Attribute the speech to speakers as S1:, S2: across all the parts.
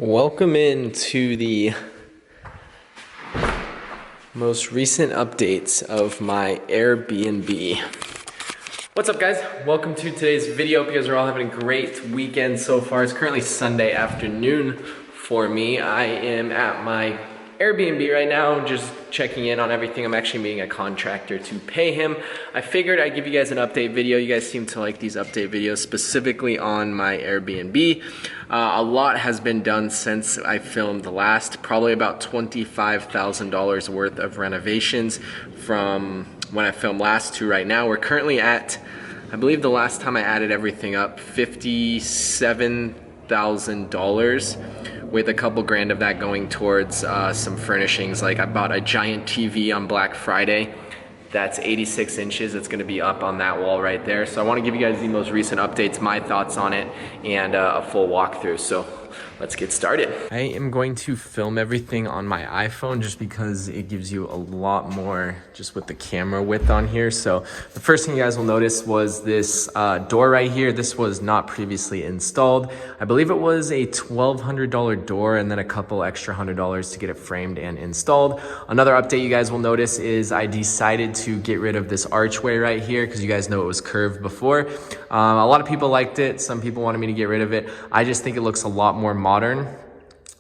S1: Welcome into the most recent updates of my Airbnb. What's up, guys? Welcome to today's video. Hope you guys are all having a great weekend so far. It's currently Sunday afternoon for me. I am at my Airbnb right now, just checking in on everything. I'm actually meeting a contractor to pay him. I figured I'd give you guys an update video. You guys seem to like these update videos, specifically on my Airbnb. A lot has been done since I filmed the last, probably about $25,000 worth of renovations from when I filmed last to right now. We're currently at, I believe the last time I added everything up, $57,000, with a couple grand of that going towards some furnishings. Like I bought a giant TV on Black Friday that's 86 inches. It's gonna be up on that wall right there. So I wanna give you guys the most recent updates, my thoughts on it, and a full walkthrough. So let's get started. I am going to film everything on my iPhone just because it gives you a lot more just with the camera width on here. So the first thing you guys will notice was this door right here. This was not previously installed. I believe it was a $1,200 door and then a couple extra $100 to get it framed and installed. Another update you guys will notice is I decided to get rid of this archway right here because you guys know it was curved before. A lot of people liked it. Some people wanted me to get rid of it. I just think it looks a lot more modern.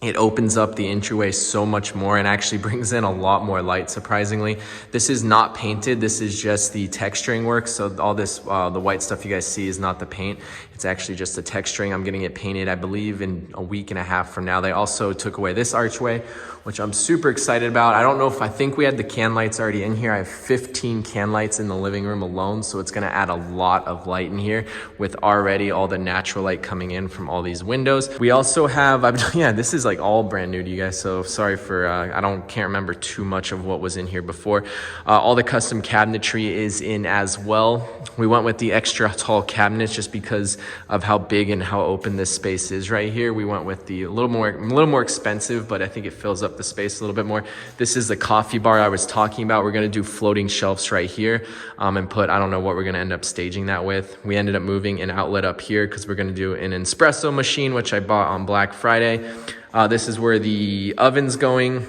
S1: It opens up the entryway so much more and actually brings in a lot more light, surprisingly. This is not painted. This is just the texturing work. So all this, the white stuff you guys see is not the paint. It's actually just the texturing. I'm getting it painted, I believe, in a week and a half from now. They also took away this archway, which I'm super excited about. I don't know if, I think we had the can lights already in here. I have 15 can lights in the living room alone. So it's gonna add a lot of light in here with already all the natural light coming in from all these windows. We also have, yeah, this is like all brand new to you guys. So sorry for, can't remember too much of what was in here before. All the custom cabinetry is in as well. We went with the extra tall cabinets just because of how big and how open this space is right here. We went with the a little more expensive, but I think it fills up the space a little bit more. This is the coffee bar I was talking about. We're gonna do floating shelves right here and put, I don't know what we're gonna end up staging that with. We ended up moving an outlet up here because we're gonna do an espresso machine, which I bought on Black Friday. This is where the oven's going.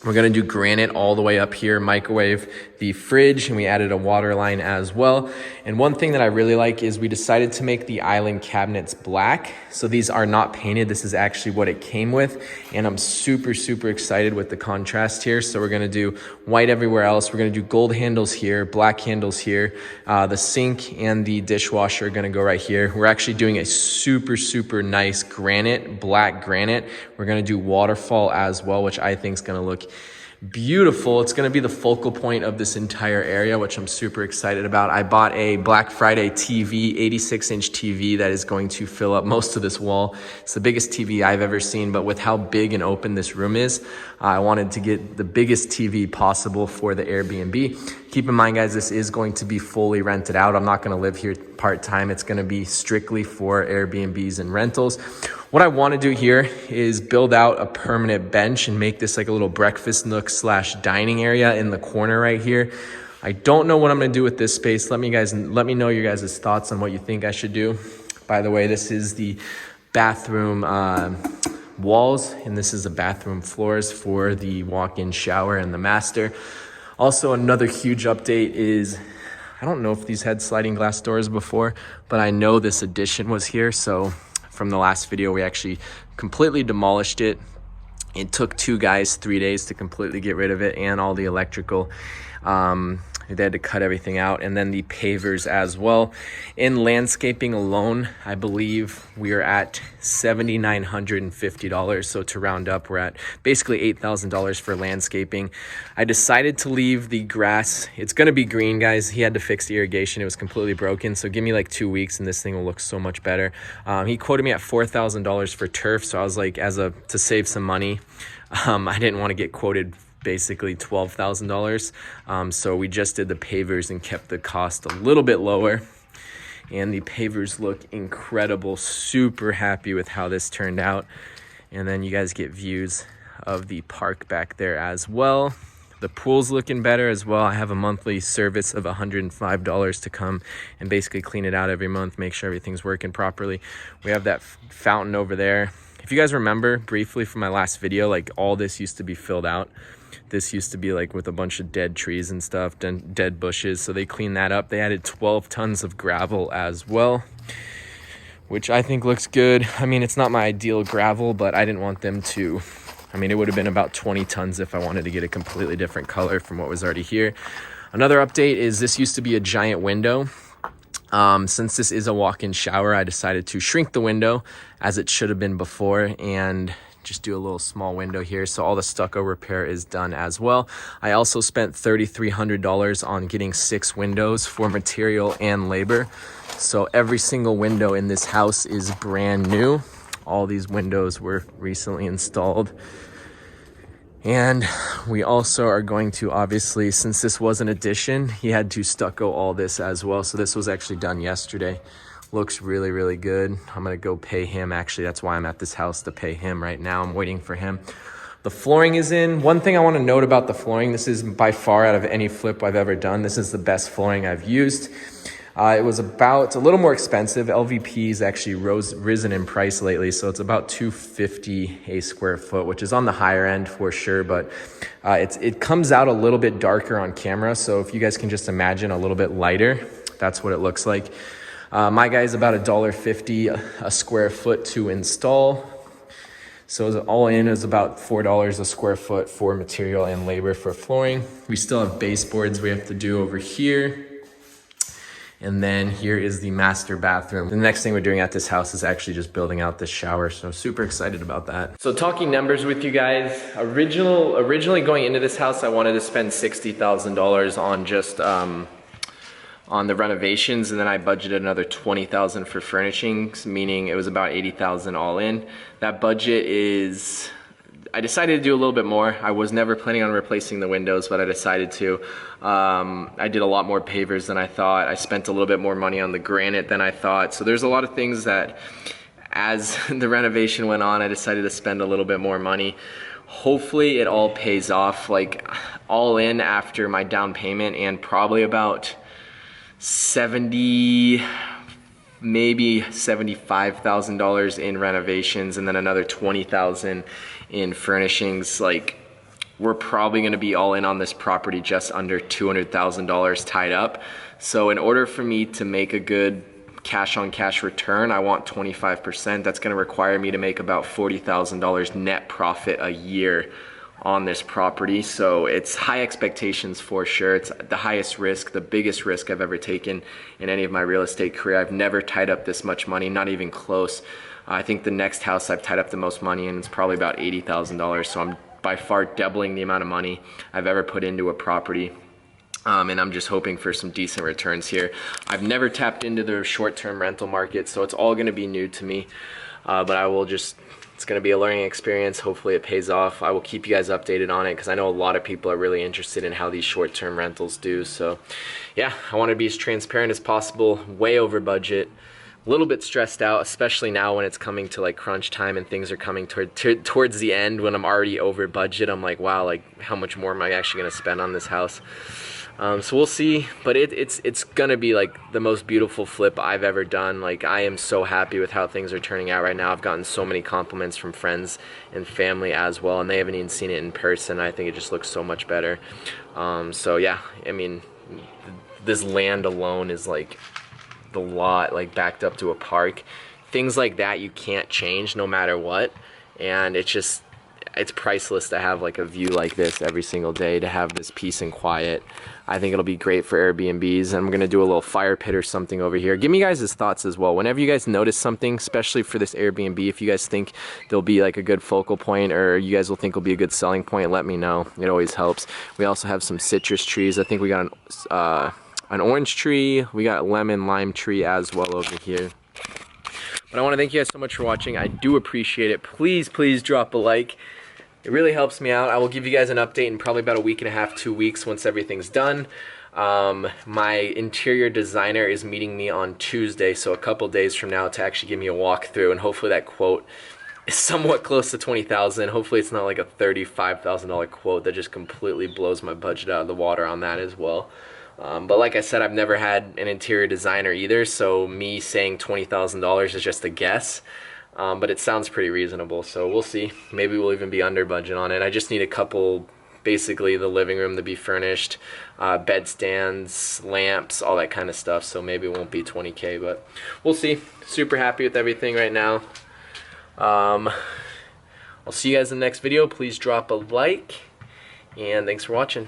S1: We're gonna do granite all the way up here, microwave the fridge, and we added a water line as well. And one thing that I really like is we decided to make the island cabinets black. So these are not painted. This is actually what it came with. And I'm super, super excited with the contrast here. So we're gonna do white everywhere else. We're gonna do gold handles here, black handles here. The sink and the dishwasher are gonna go right here. We're actually doing a super, super nice granite, black granite. We're gonna do waterfall as well, which I think is gonna look beautiful. It's going to be the focal point of this entire area, which I'm super excited about. I bought a Black Friday TV, 86-inch TV that is going to fill up most of this wall. It's the biggest TV I've ever seen, but with how big and open this room is, I wanted to get the biggest TV possible for the Airbnb. Keep in mind, guys, this is going to be fully rented out. I'm not going to live here part-time. It's going to be strictly for Airbnbs and rentals. What I want to do here is build out a permanent bench and make this like a little breakfast nook / dining area in the corner right here. I don't know what I'm going to do with this space. Let me know your guys' thoughts on what you think I should do. By the way, this is the bathroom walls, and this is the bathroom floors for the walk-in shower and the master. Also, another huge update is, I don't know if these had sliding glass doors before, but I know this addition was here. So from the last video, we actually completely demolished it. It took 2 guys 3 days to completely get rid of it and all the electrical. They had to cut everything out, and then the pavers as well. In landscaping alone, I believe we are at $7,950. So to round up, we're at basically $8,000 for landscaping. I decided to leave the grass. It's gonna be green, guys. He had to fix the irrigation. It was completely broken. So give me like 2 weeks and this thing will look so much better. He quoted me at $4,000 for turf. So I was like, to save some money, I didn't want to get quoted basically $12,000. So we just did the pavers and kept the cost a little bit lower. And the pavers look incredible. Super happy with how this turned out. And then you guys get views of the park back there as well. The pool's looking better as well. I have a monthly service of $105 to come and basically clean it out every month, make sure everything's working properly. We have that fountain over there. If you guys remember briefly from my last video, like all this used to be filled out. This used to be like with a bunch of dead trees and stuff, dead bushes. So they cleaned that up. They added 12 tons of gravel as well, which I think looks good. I mean, it's not my ideal gravel, but I didn't want them to, I mean, it would have been about 20 tons if I wanted to get a completely different color from what was already here. Another update is this used to be a giant window. Since this is a walk-in shower, I decided to shrink the window as it should have been before and just do a little small window here. So all the stucco repair is done as well. I also spent $3,300 on getting 6 windows for material and labor. So every single window in this house is brand new. All these windows were recently installed. And we also are going to, obviously, since this was an addition, he had to stucco all this as well. So this was actually done yesterday. Looks really, really good. I'm gonna go pay him. Actually, that's why I'm at this house, to pay him right now. I'm waiting for him. The flooring is in. One thing I wanna note about the flooring, this is by far out of any flip I've ever done, this is the best flooring I've used. It was about a little more expensive. LVP's actually risen in price lately, so it's about $250 a square foot, which is on the higher end for sure, but it comes out a little bit darker on camera, so if you guys can just imagine a little bit lighter, that's what it looks like. My guy's about $1.50 a square foot to install. So all in is about $4 a square foot for material and labor for flooring. We still have baseboards we have to do over here. And then here is the master bathroom. The next thing we're doing at this house is actually just building out this shower. So super excited about that. So talking numbers with you guys, originally going into this house, I wanted to spend $60,000 on just, on the renovations, and then I budgeted another $20,000 for furnishings, meaning it was about $80,000 all in. That budget is, I decided to do a little bit more. I was never planning on replacing the windows, but I decided to. I did a lot more pavers than I thought. I spent a little bit more money on the granite than I thought. So there's a lot of things that, as the renovation went on, I decided to spend a little bit more money. Hopefully it all pays off, like all in after my down payment and probably about 70, maybe $75,000 in renovations, and then another $20,000 in furnishings. Like, we're probably going to be all in on this property just under $200,000 tied up. So in order for me to make a good cash on cash return, I want 25%. That's going to require me to make about $40,000 net profit a year on this property. So it's high expectations for sure. It's the highest risk, the biggest risk I've ever taken in any of my real estate career. I've never tied up this much money, not even close. I think the next house I've tied up the most money in is probably about $80,000. So I'm by far doubling the amount of money I've ever put into a property. And I'm just hoping for some decent returns here. I've never tapped into the short-term rental market, so it's all gonna be new to me. But I will just, it's gonna be a learning experience. Hopefully it pays off. I will keep you guys updated on it because I know a lot of people are really interested in how these short-term rentals do. So yeah, I wanna be as transparent as possible, way over budget. A little bit stressed out, especially now when it's coming to like crunch time and things are coming towards the end when I'm already over budget. I'm like, wow, like how much more am I actually gonna spend on this house? So we'll see, but it's gonna be like the most beautiful flip I've ever done. Like, I am so happy with how things are turning out right now. I've gotten so many compliments from friends and family as well, and they haven't even seen it in person. I think it just looks so much better. So yeah, I mean, this land alone is like the lot, like backed up to a park. Things like that you can't change no matter what, and it's priceless to have like a view like this every single day, to have this peace and quiet. I think it'll be great for Airbnbs. I'm gonna do a little fire pit or something over here. Give me guys' thoughts as well. Whenever you guys notice something, especially for this Airbnb, if you guys think there'll be like a good focal point or you guys will think will be a good selling point, let me know. It always helps. We also have some citrus trees. I think we got an orange tree. We got lemon lime tree as well over here. But I want to thank you guys so much for watching. I do appreciate it. Please drop a like. It really helps me out. I will give you guys an update in probably about a week and a half, 2 weeks once everything's done. My interior designer is meeting me on Tuesday, so a couple days from now, to actually give me a walkthrough, and hopefully that quote somewhat close to 20,000. Hopefully it's not like a $35,000 quote that just completely blows my budget out of the water on that as well. But like I said, I've never had an interior designer either, so me saying $20,000 is just a guess. But it sounds pretty reasonable, so we'll see. Maybe we'll even be under budget on it. I just need a couple, basically the living room to be furnished, bed stands, lamps, all that kind of stuff, so maybe it won't be 20K, but we'll see. Super happy with everything right now. I'll see you guys in the next video. Please drop a like, and thanks for watching.